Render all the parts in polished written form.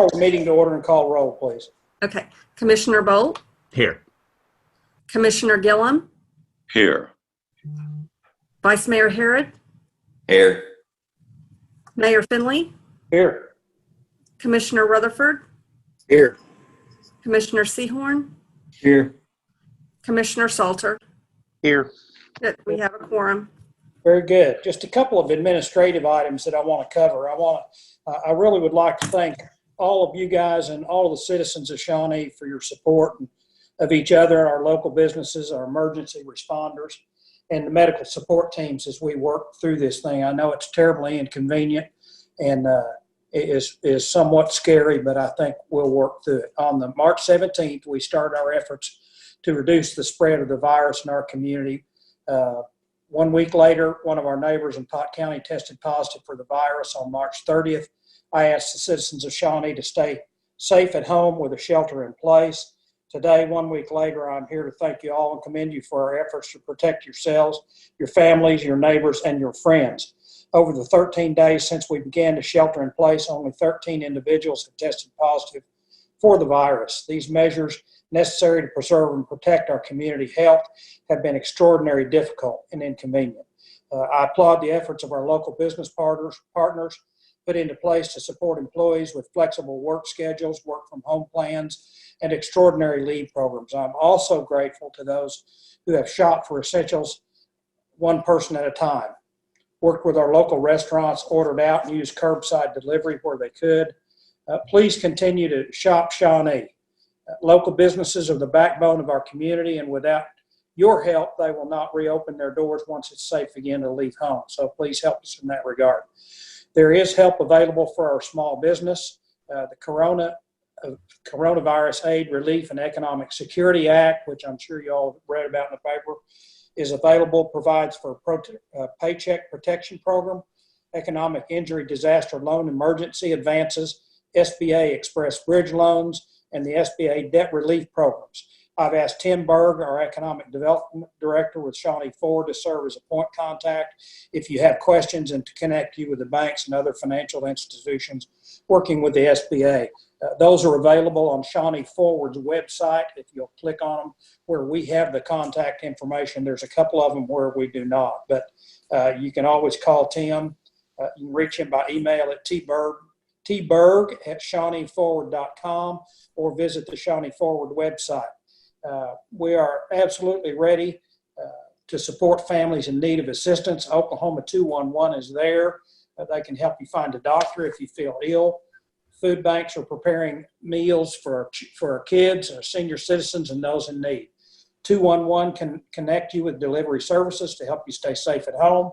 Call the meeting to order and call roll, please. Okay. Commissioner Bolt? Here. Commissioner Gillham? Here. Vice Mayor Harrod? Here. Mayor Finley? Here. Commissioner Rutherford? Here. Commissioner Sehorn? Here. Commissioner Salter? Here. Good. We have a quorum. Very good. Just a couple of administrative items that I want to cover. I really would like to thank all of you guys and all of the citizens of Shawnee for your support of each other, our local businesses, our emergency responders, and the medical support teams as we work through this thing. I know it's terribly inconvenient and it is somewhat scary, but I think we'll work through it. On the March 17th, we start our efforts to reduce the spread of the virus in our community. 1 week later, one of our neighbors in Pot County tested positive for the virus. On March 30th, I asked the citizens of Shawnee to stay safe at home with a shelter in place. Today, 1 week later, I'm here to thank you all and commend you for our efforts to protect yourselves, your families, your neighbors, and your friends. Over the 13 days since we began to shelter in place, only 13 individuals have tested positive for the virus. These measures necessary to preserve and protect our community health have been extraordinarily difficult and inconvenient. I applaud the efforts of our local business partners put into place to support employees with flexible work schedules, work from home plans, and extraordinary leave programs. I'm also grateful to those who have shopped for essentials one person at a time, worked with our local restaurants, ordered out and used curbside delivery where they could. Please continue to shop Shawnee. Local businesses are the backbone of our community, and without your help, they will not reopen their doors once it's safe again to leave home. So please help us in that regard. There is help available for our small business. The Coronavirus Aid, Relief, and Economic Security Act, which I'm sure you all read about in the paper, is available, provides for a paycheck protection program, economic injury disaster loan emergency advances, SBA express bridge loans, and the SBA debt relief programs. I've asked Tim Berg, our Economic Development Director with Shawnee Forward, to serve as a point contact if you have questions and to connect you with the banks and other financial institutions working with the SBA. Those are available on Shawnee Forward's website. If you'll click on them where we have the contact information, there's a couple of them where we do not, but you can always call Tim. You can reach him by email at tberg@shawneeforward.com or visit the Shawnee Forward website. We are absolutely ready to support families in need of assistance. Oklahoma 211 is there. They can help you find a doctor if you feel ill. Food banks are preparing meals for our kids, our senior citizens, and those in need. 211 can connect you with delivery services to help you stay safe at home.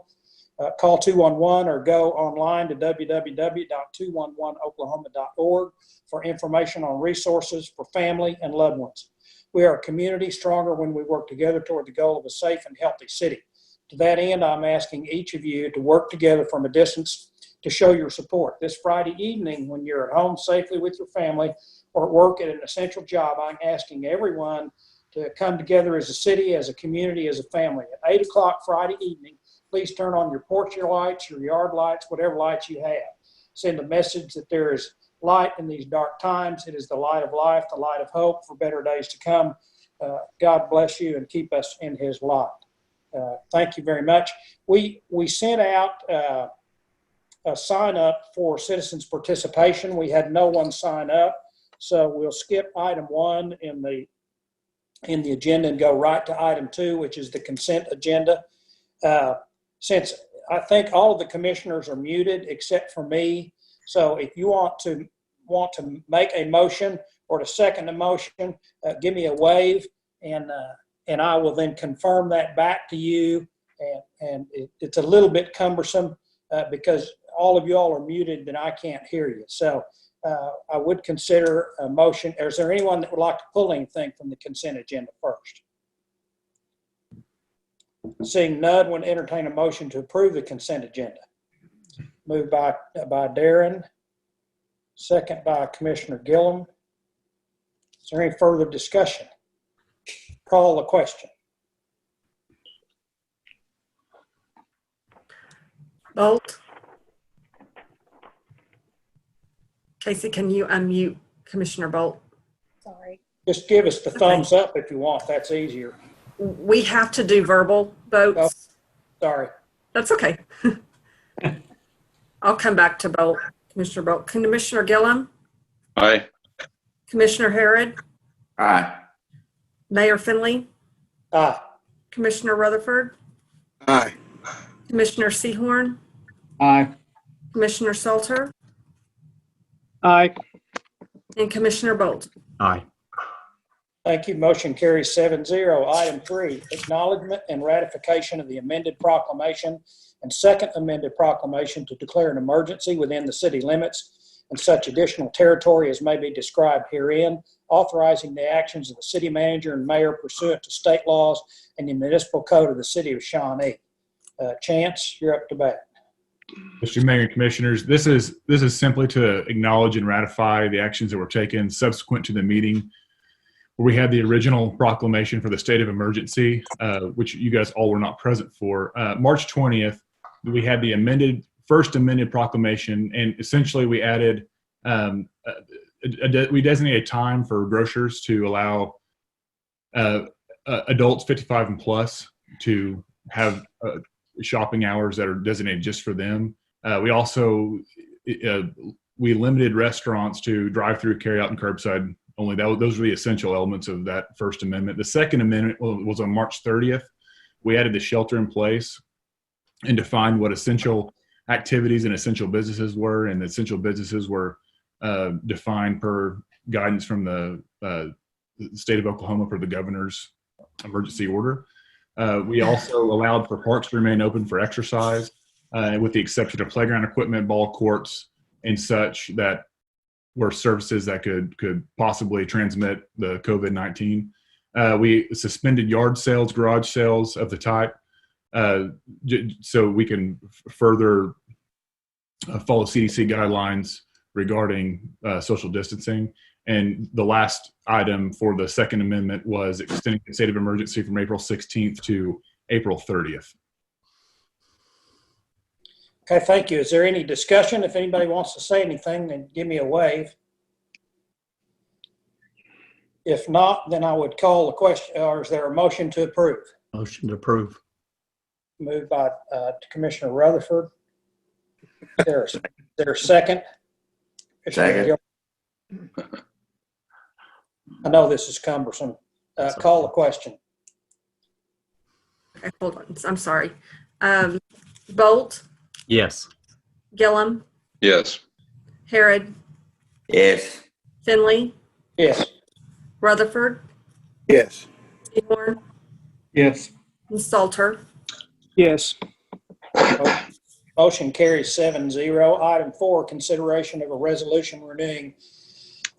Call 211 or go online to www.211oklahoma.org for information on resources for family and loved ones. We are a community stronger when we work together toward the goal of a safe and healthy city. To that end, I'm asking each of you to work together from a distance to show your support. This Friday evening, when you're at home safely with your family or at work at an essential job, I'm asking everyone to come together as a city, as a community, as a family. At 8 o'clock Friday evening, please turn on your porch lights, your yard lights, whatever lights you have. Send a message that there is light in these dark times. It is the light of life, the light of hope for better days to come. God bless you and keep us in his light. Thank you very much. We sent out a sign up for citizens participation. We had no one sign up, so we'll skip item 1 in the agenda and go right to item 2, which is the consent agenda. Since I think all of the commissioners are muted except for me, so if you want to make a motion or to second a motion, give me a wave, and I will then confirm that back to you. And it's a little bit cumbersome because all of you all are muted and I can't hear you. So I would consider a motion. Is there anyone that would like to pull anything from the consent agenda first? Seeing none, would entertain a motion to approve the consent agenda. Moved by Darren, second by Commissioner Gillham. Is there any further discussion? Call the question. Bolt? Casey, can you unmute Commissioner Bolt? Sorry. Just give us the thumbs up if you want. That's easier. We have to do verbal votes. Sorry. That's okay. I'll come back to Bolt, Commissioner Bolt. Commissioner Gillham, Aye. Commissioner Harrod, Aye. Mayor Finley, Aye. Commissioner Rutherford, Aye. Commissioner Sehorn, Aye. Commissioner Salter, Aye. and Commissioner Bolt. Aye. Thank you. Motion carries 7-0. Item 3, acknowledgement and ratification of the amended proclamation and second amended proclamation to declare an emergency within the city limits and such additional territory as may be described herein, authorizing the actions of the city manager and mayor pursuant to state laws and the municipal code of the city of Shawnee. Chance, you're up to bat. Mr. Mayor and Commissioners, this is simply to acknowledge and ratify the actions that were taken subsequent to the meeting where we had the original proclamation for the state of emergency, which you guys all were not present for. March 20th, we had the first amended proclamation, and essentially we added, we designated time for grocers to allow adults 55 and plus to have shopping hours that are designated just for them. We also, we limited restaurants to drive-through, carry-out, and curbside only. Those were the essential elements of that First Amendment. The Second Amendment was on March 30th. We added the shelter in place and defined what essential activities and essential businesses were, and the essential businesses were defined per guidance from the state of Oklahoma for the governor's emergency order. We also allowed for parks to remain open for exercise, with the exception of playground equipment, ball courts, and such that were services that could possibly transmit the COVID-19. We suspended yard sales, garage sales of the type, so we can further follow CDC guidelines regarding social distancing. And the last item for the Second Amendment was extending the state of emergency from April 16th to April 30th. Okay, thank you. Is there any discussion? If anybody wants to say anything, then give me a wave. If not, then I would call the question, or is there a motion to approve? Motion to approve. Moved by Commissioner Rutherford. Is there a second? Second. I know this is cumbersome. Call the question. Okay, hold on. I'm sorry. Bolt, Yes. Gillham, Yes. Harrod, Yes. Finley, Yes. Rutherford, Yes. Sehorn, Yes. and Salter. Yes. Motion carries 7-0. Item 4, consideration of a resolution renewing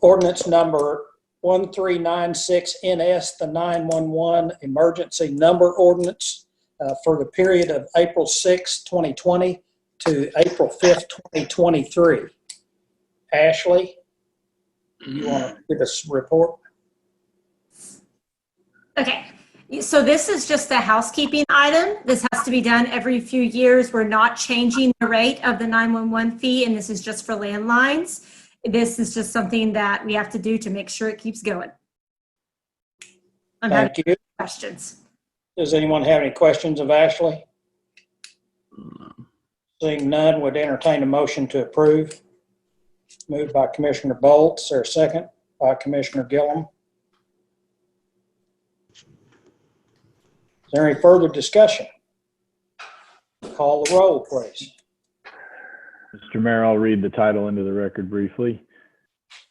ordinance number 1396NS, the 911 emergency number ordinance for the period of April 6, 2020 to April 5th, 2023. Ashley, do you want to give us a report? Okay, so this is just a housekeeping item. This has to be done every few years. We're not changing the rate of the 911 fee, and this is just for landlines. This is just something that we have to do to make sure it keeps going. I'm having Thank you. questions. Does anyone have any questions of Ashley? Seeing none, would entertain a motion to approve. Moved by Commissioner Bolt. Is there a second? By Commissioner Gillham. Is there any further discussion? Call the roll, please. Mr. Mayor, I'll read the title into the record briefly.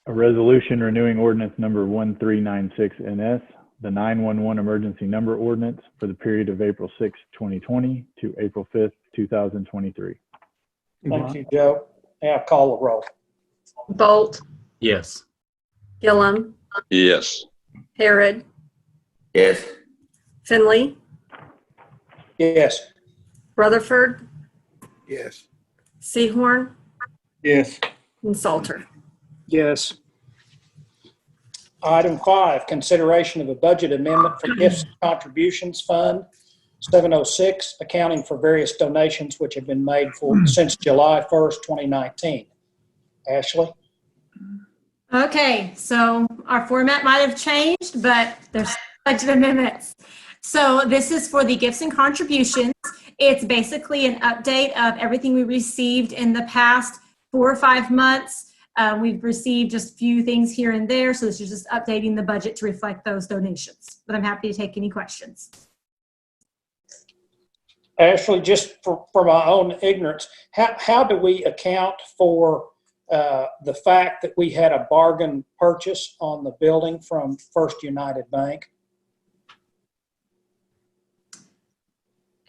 A resolution renewing ordinance number 1396NS, the 911 emergency number ordinance for the period of April 6, 2020 to April 5th, 2023. Thank you, Joe. Now call the roll. Bolt, Yes. Gillham, Yes. Harrod, Yes. Finley, Yes. Rutherford, Yes. Sehorn, Yes. and Salter. Yes. Item 5, consideration of a budget amendment for gifts and contributions fund 706, accounting for various donations which have been made since July 1st, 2019. Ashley? Okay, so our format might have changed, but there's budget amendments. So this is for the gifts and contributions. It's basically an update of everything we received in the past 4 or 5 months. We've received just a few things here and there, so this is just updating the budget to reflect those donations. But I'm happy to take any questions. Ashley, just for my own ignorance, how do we account for the fact that we had a bargain purchase on the building from First United Bank?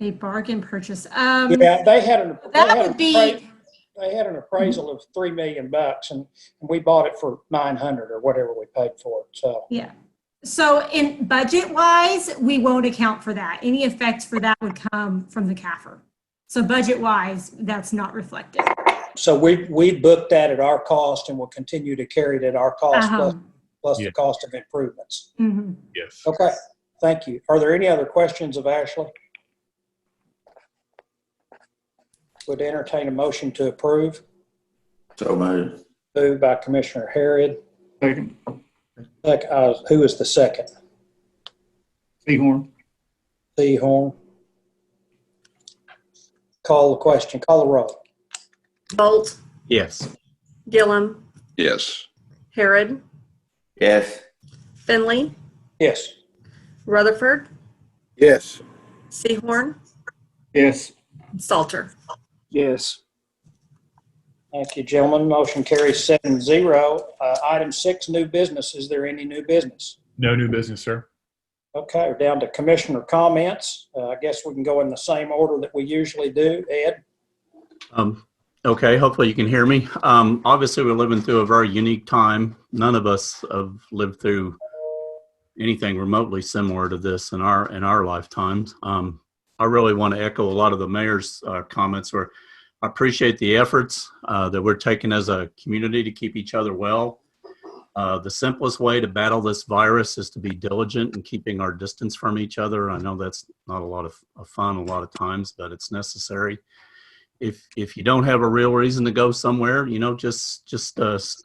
A bargain purchase. Yeah, they had an appraisal of $3 million, and we bought it for $900 or whatever we paid for it. So Yeah. So in budget wise, we won't account for that. Any effects for that would come from the CAFR. So budget wise, that's not reflected. So we booked that at our cost, and we'll continue to carry it at our cost plus Yeah. the cost of improvements. Mm-hmm. Yes. Okay, thank you. Are there any other questions of Ashley? Would entertain a motion to approve. So moved. Moved by Commissioner Harrod. Second. Who is the second? Sehorn. Sehorn. Call the question. Call the roll. Bolt, Yes. Gillham, Yes. Harrod, Yes. Finley, Yes. Rutherford, Yes. Sehorn, Yes. Salter. Yes. Thank you, gentlemen. Motion carries 7-0. Item 6, new business. Is there any new business? No new business, sir. Okay, we're down to commissioner comments. I guess we can go in the same order that we usually do. Ed? Okay, hopefully you can hear me. Obviously, we're living through a very unique time. None of us have lived through anything remotely similar to this in our lifetimes. I really want to echo a lot of the mayor's comments. Where I appreciate the efforts that we're taking as a community to keep each other well. The simplest way to battle this virus is to be diligent in keeping our distance from each other. I know that's not a lot of fun a lot of times, but it's necessary. If you don't have a real reason to go somewhere, just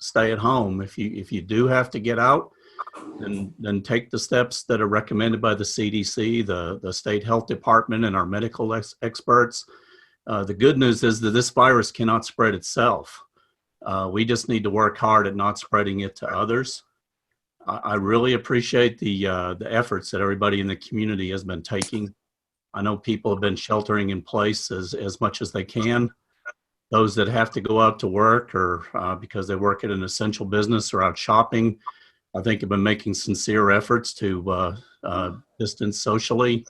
stay at home. If you do have to get out, then take the steps that are recommended by the CDC, the state health department, and our medical experts. The good news is that this virus cannot spread itself. We just need to work hard at not spreading it to others. I really appreciate the efforts that everybody in the community has been taking. I know people have been sheltering in place as much as they can. Those that have to go out to work or because they work at an essential business or out shopping, I think have been making sincere efforts to distance socially.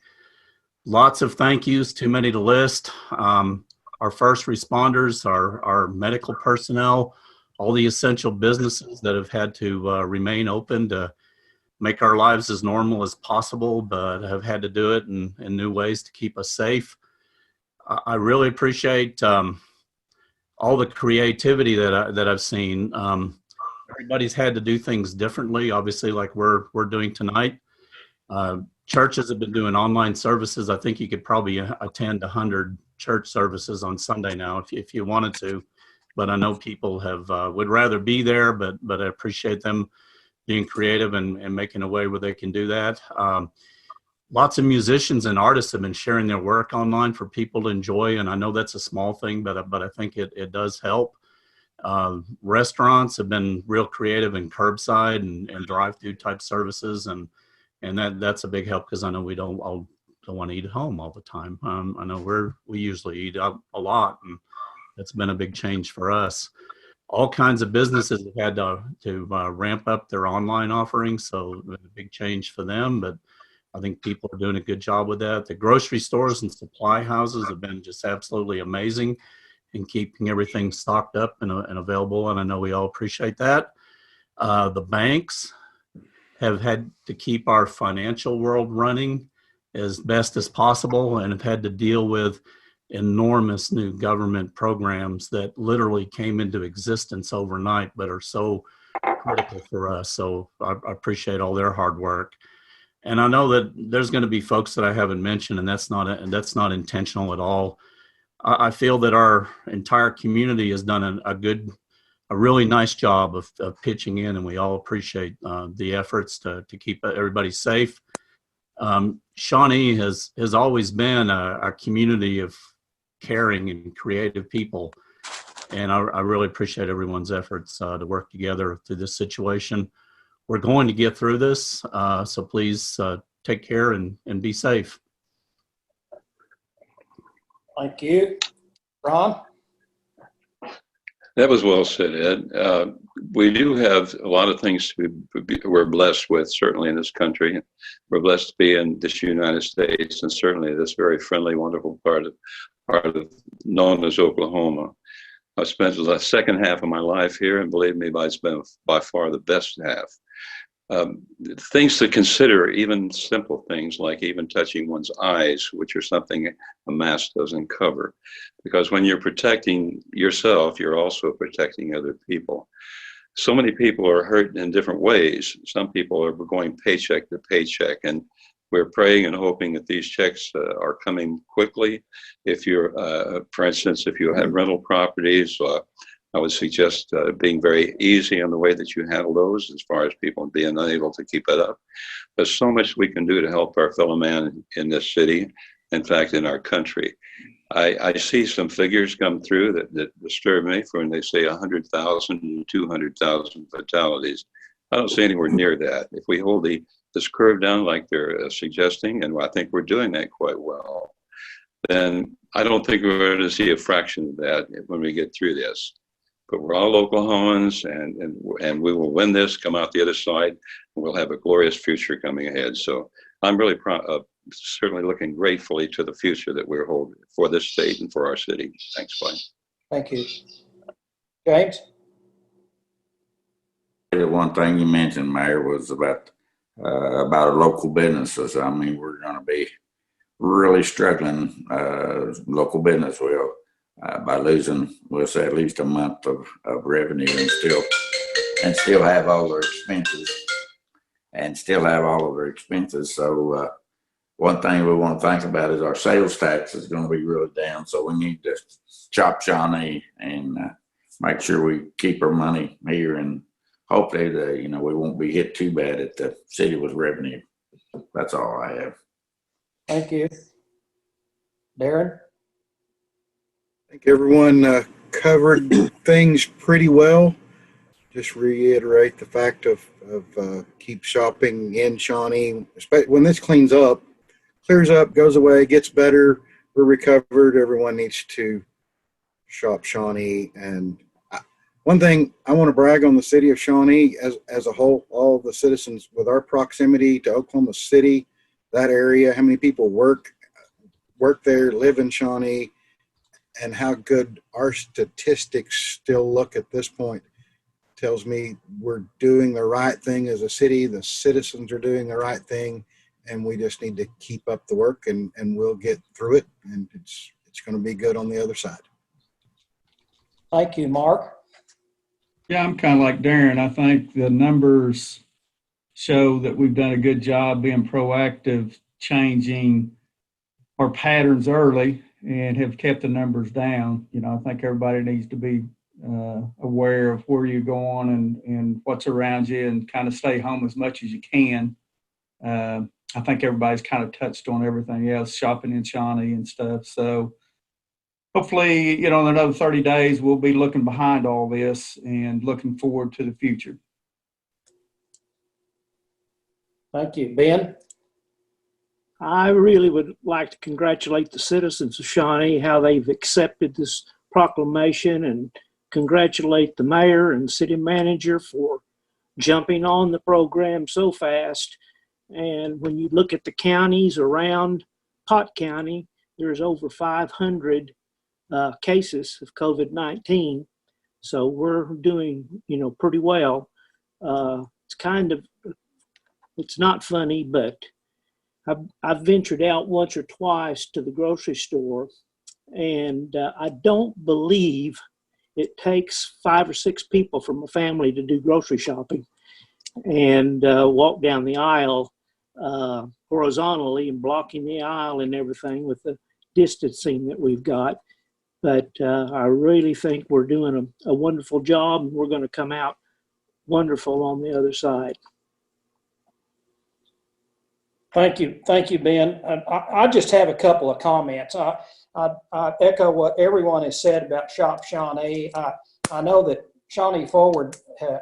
Lots of thank yous, too many to list. Our first responders, our medical personnel, all the essential businesses that have had to remain open to make our lives as normal as possible, but have had to do it in new ways to keep us safe. I really appreciate all the creativity that I've seen. Everybody's had to do things differently, obviously, like we're doing tonight. Churches have been doing online services. I think you could probably attend 100 church services on Sunday now if you wanted to. But I know people would rather be there, but I appreciate them being creative and making a way where they can do that. Lots of musicians and artists have been sharing their work online for people to enjoy, and I know that's a small thing, but I think it does help. Restaurants have been real creative in curbside and drive-through type services, and that's a big help because I know we don't want to eat at home all the time. I know we usually eat out a lot, and that's been a big change for us. All kinds of businesses have had to ramp up their online offerings, so a big change for them, but I think people are doing a good job with that. The grocery stores and supply houses have been just absolutely amazing in keeping everything stocked up and available, and I know we all appreciate that. The banks have had to keep our financial world running as best as possible and have had to deal with enormous new government programs that literally came into existence overnight but are so critical for us. So I appreciate all their hard work. And I know that there's going to be folks that I haven't mentioned, and that's not intentional at all. I feel that our entire community has done a good a really nice job of pitching in, and we all appreciate the efforts to keep everybody safe. Shawnee has always been a community of caring and creative people, and I really appreciate everyone's efforts to work together through this situation. We're going to get through this, so please take care and be safe. Thank you. Ron? That was well said, Ed. We do have a lot of things we're blessed with, certainly in this country. We're blessed to be in this United States, and certainly this very friendly, wonderful part of known as Oklahoma. I've spent the second half of my life here, and believe me, it's been by far the best half. Things to consider, even simple things like even touching one's eyes, which are something a mask doesn't cover. Because when you're protecting yourself, you're also protecting other people. So many people are hurt in different ways. Some people are going paycheck to paycheck, and we're praying and hoping that these checks are coming quickly. If you're, for instance, if you have rental properties, I would suggest being very easy on the way that you handle those as far as people being unable to keep it up. There's so much we can do to help our fellow man in this city, in fact, in our country. I see some figures come through that disturb me for when they say 100,000 to 200,000 fatalities. I don't see anywhere near that. If we hold this curve down like they're suggesting, and I think we're doing that quite well, then I don't think we're going to see a fraction of that when we get through this. But we're all Oklahomans, and we will win this, come out the other side, and we'll have a glorious future coming ahead. So I'm really certainly looking gratefully to the future that we're holding for this state and for our city. Thanks, Clay. Thank you. James? The one thing you mentioned, Mayor, was about local businesses. I mean, we're going to be really struggling, local business will. By losing, we'll say, at least a month of revenue and still have all their expenses. So one thing we want to think about is our sales tax is going to be really down. So we need to chop Shawnee and make sure we keep our money here, and hopefully we won't be hit too bad at the city with revenue. That's all I have. Thank you. Darren? I think everyone covered things pretty well. Just reiterate the fact of keep shopping in Shawnee. When this clears up, goes away, gets better, we're recovered. Everyone needs to shop Shawnee. And one thing I want to brag on the city of Shawnee as a whole, all the citizens, with our proximity to Oklahoma City, that area, how many people work there, live in Shawnee, and how good our statistics still look at this point tells me we're doing the right thing as a city. The citizens are doing the right thing, and we just need to keep up the work, and we'll get through it, and it's going to be good on the other side. Thank you. Mark? Yeah, I'm kind of like Darren. I think the numbers show that we've done a good job being proactive, changing our patterns early, and have kept the numbers down. I think everybody needs to be aware of where you're going and what's around you, and kind of stay home as much as you can. I think everybody's kind of touched on everything else, shopping in Shawnee and stuff. So hopefully, in another 30 days, we'll be looking behind all this and looking forward to the future. Thank you. Ben? I really would like to congratulate the citizens of Shawnee, how they've accepted this proclamation, and congratulate the mayor and city manager for jumping on the program so fast. And when you look at the counties around Pot County, there's over 500 cases of COVID-19. So we're doing, pretty well. It's not funny, but I've ventured out once or twice to the grocery store, and I don't believe it takes 5 or 6 people from a family to do grocery shopping and walk down the aisle horizontally and blocking the aisle and everything with the distancing that we've got. but I really think we're doing a wonderful job, and we're going to come out wonderful on the other side. Thank you, Ben. I just have a couple of comments. I echo what everyone has said about Shop Shawnee. I know that Shawnee Forward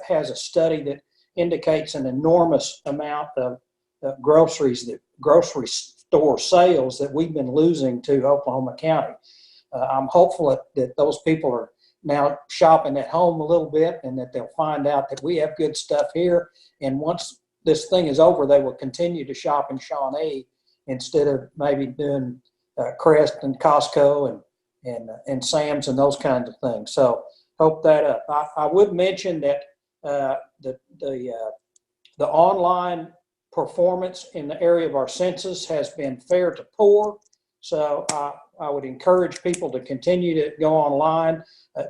has a study that indicates an enormous amount of grocery store sales that we've been losing to Oklahoma County. I'm hopeful that those people are now shopping at home a little bit, and that they'll find out that we have good stuff here. And once this thing is over, they will continue to shop in Shawnee instead of maybe doing Crest and Costco and Sam's and those kinds of things. So hope that up. I would mention that the online performance in the area of our census has been fair to poor. So I would encourage people to continue to go online,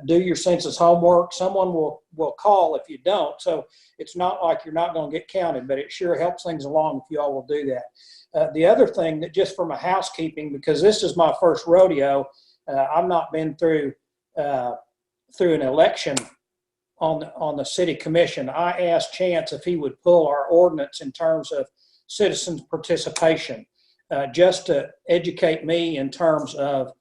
do your census homework. Someone will call if you don't. So it's not like you're not going to get counted, but it sure helps things along if you all will do that. The other thing that, just for my housekeeping, because this is my first rodeo, I've not been through an election on the city commission. I asked Chance if he would pull our ordinance in terms of citizens participation, just to educate me in terms of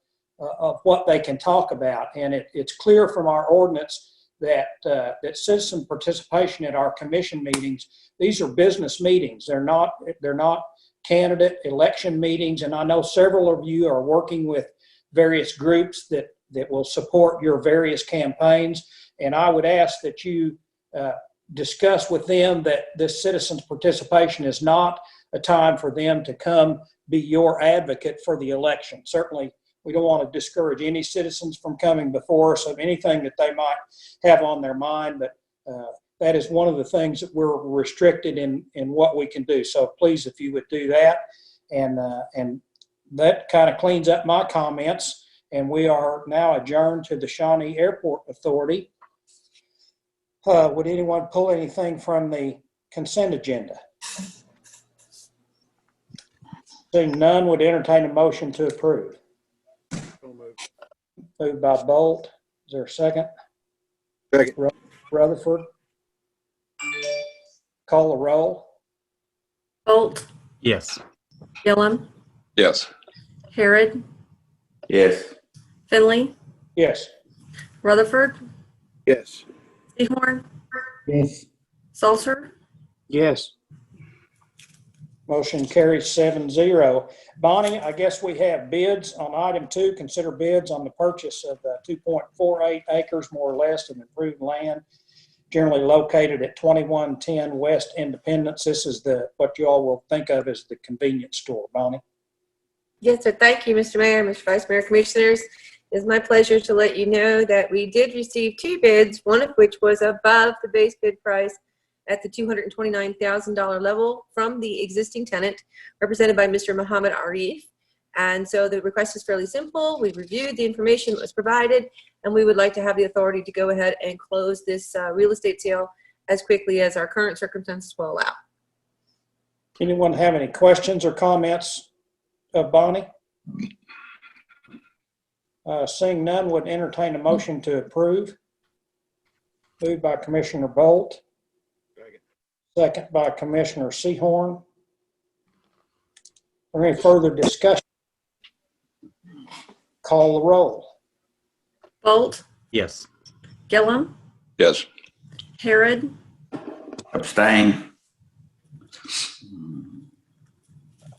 what they can talk about. And it's clear from our ordinance that citizen participation at our commission meetings, these are business meetings. They're not candidate election meetings. And I know several of you are working with various groups that will support your various campaigns. And I would ask that you discuss with them that this citizens participation is not a time for them to come be your advocate for the election. Certainly, we don't want to discourage any citizens from coming before us of anything that they might have on their mind, but that is one of the things that we're restricted in what we can do. So please, if you would do that, and that kind of cleans up my comments. And we are now adjourned to the Shawnee Airport Authority. Would anyone pull anything from the consent agenda? Seeing none, would entertain a motion to approve. Moved by Bolt. Is there a second? Second. Rutherford. Call the roll. Bolt, Yes. Gillham, Yes. Harrod, Yes. Finley, Yes. Rutherford, Yes. Sehorn, Yes. Salter, Yes. Motion carries 7-0. Bonnie, I guess we have bids on item 2. Consider bids on the purchase of 2.48 acres, more or less, of improved land, generally located at 2110 West Independence. This is what you all will think of as the convenience store. Bonnie. Yes, sir. Thank you, Mr. Mayor, Mr. Vice Mayor, Commissioners. It's my pleasure to let you know that we did receive 2 bids, one of which was above the base bid price at the $229,000 level from the existing tenant, represented by Mr. Muhammad Arif. And so the request is fairly simple. We reviewed the information that was provided, and we would like to have the authority to go ahead and close this real estate sale as quickly as our current circumstances will allow. Anyone have any questions or comments of Bonnie? Seeing none, would entertain a motion to approve. Moved by Commissioner Bolt. Second by Commissioner Sehorn. Or any further discussion? Call the roll. Bolt, Yes. Gillham, Yes. Harrod, Abstain.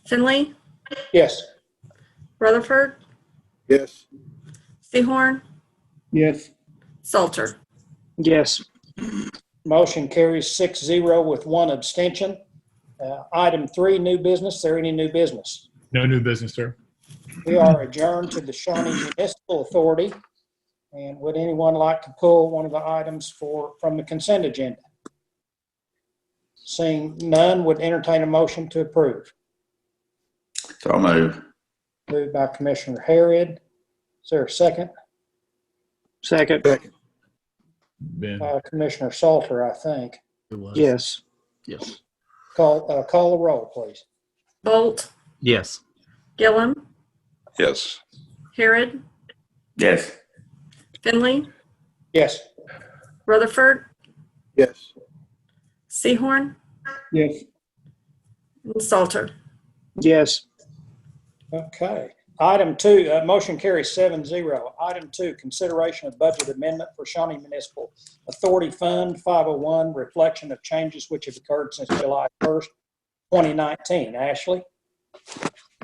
Finley, Yes. Rutherford, Yes. Sehorn, Yes. Salter. Yes. Motion carries 6-0 with 1 abstention. Item 3, new business. Is there any new business? No new business, sir. We are adjourned to the Shawnee Municipal Authority. And would anyone like to pull one of the items from the consent agenda? Seeing none, would entertain a motion to approve. So move. Moved by Commissioner Harrod. Is there a second? Second. Second. Ben. Commissioner Salter, I think. It was. Yes. Yes. Call the roll, please. Bolt, Yes. Gillham, Yes. Harrod, Yes. Finley, Yes. Rutherford, Yes. Sehorn, Yes. and Salter. Yes. Okay. Item 2, motion carries 7-0. Item 2, consideration of budget amendment for Shawnee Municipal Authority Fund 501, reflection of changes which have occurred since July 1st, 2019. Ashley?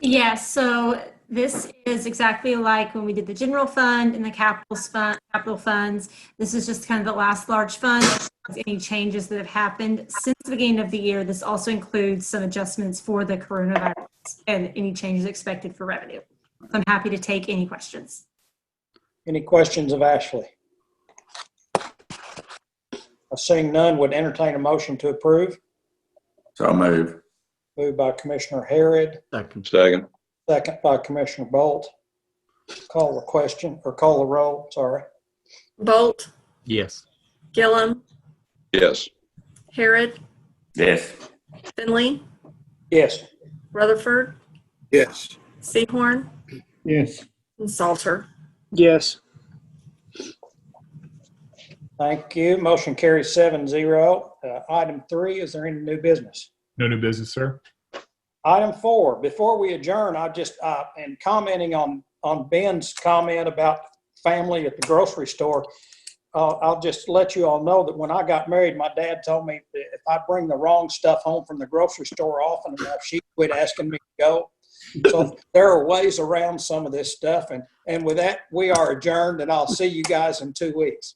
Yes, so this is exactly like when we did the general fund and the capital funds. This is just kind of the last large fund. Any changes that have happened since the beginning of the year. This also includes some adjustments for the coronavirus and any changes expected for revenue. So I'm happy to take any questions. Any questions of Ashley? Seeing none, would entertain a motion to approve. So move. Moved by Commissioner Harrod, Second. Second. second by Commissioner Bolt. Call the question, or call the roll, sorry. Bolt, Yes. Gillham, Yes. Harrod, Yes. Finley, Yes. Rutherford, Yes. Sehorn, Yes. and Salter. Yes. Thank you. Motion carries 7-0. Item 3, is there any new business? No new business, sir. Item 4, before we adjourn, I just, and commenting on Ben's comment about family at the grocery store, I'll just let you all know that when I got married, my dad told me that if I bring the wrong stuff home from the grocery store often enough, she'd quit asking me to go. So there are ways around some of this stuff. And with that, we are adjourned, and I'll see you guys in 2 weeks.